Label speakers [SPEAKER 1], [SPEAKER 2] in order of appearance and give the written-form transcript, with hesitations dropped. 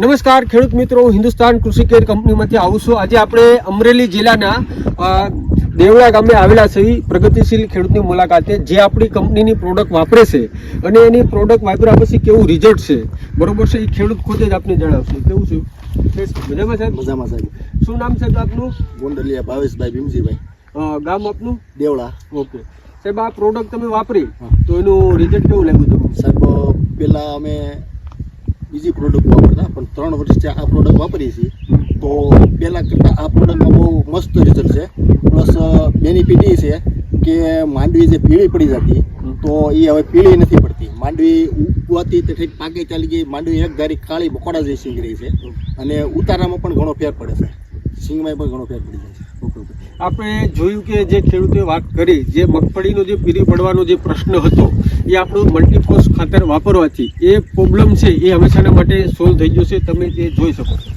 [SPEAKER 1] નમસ્કાર ખેડૂત મિત્રો, હિન્દુસ્તાન કૃષિ કેર કંપનીમાંથી આવું છું. આજે આપણે અમરેલી જિલ્લાના દેવળા ગામે આવેલા છે પ્રગતિશીલ ખેડૂતની મુલાકાતે, જે આપણી કંપનીની પ્રોડક્ટ વાપરે છે અને એની પ્રોડક્ટ વાપર્યા પછી કેવું રિઝલ્ટ છે, બરોબર છે, એ ખેડૂત ખુદ જ આપને જણાવશે. કેવું છે? મજામાં સાહેબ?
[SPEAKER 2] મજામાં સાહેબ.
[SPEAKER 1] શું નામ છે આપનું?
[SPEAKER 2] ગોંડલિયા ભાવેશભાઈ ભીમજીભાઈ.
[SPEAKER 1] ગામ આપનું?
[SPEAKER 2] દેવળા.
[SPEAKER 1] ઓકે સાહેબ, આ પ્રોડક્ટ તમે વાપરી તો એનું રિઝલ્ટ કેવું લાગ્યું તમને?
[SPEAKER 2] સાહેબ, પહેલાં અમે બીજી પ્રોડક્ટ વાપરતા, પણ 3 વર્ષથી આ પ્રોડક્ટ વાપરીએ છીએ. તો પહેલાં કરતાં આ પ્રોડક્ટમાં બહુ મસ્ત રિઝલ્ટ છે. પ્લસ બેનિફિટ એ છે કે માંડવી જે પીળી પડી જતી, તો એ હવે પીળી નથી પડતી. માંડવી ઉગવાથી તે ઠીક પાકે ચાલી ગઈ, માંડવી એક ધારી કાળી બકોડા જેવી સિંગ રહી છે. અને ઉતારામાં પણ ઘણો ફેર પડે છે, સિંગમાં પણ ઘણો ફેર પડી જાય છે.
[SPEAKER 1] આપણે જોયું કે જે ખેડૂતે વાત કરી, જે મગફળીનો જે પીળી પડવાનો જે પ્રશ્ન હતો, એ આપણું મલ્ટીફોસ ખાતર વાપરવાથી એ પ્રોબ્લેમ છે એ હંમેશાના માટે સોલ્વ થઈ જશે. તમે તે જોઈ શકો છો.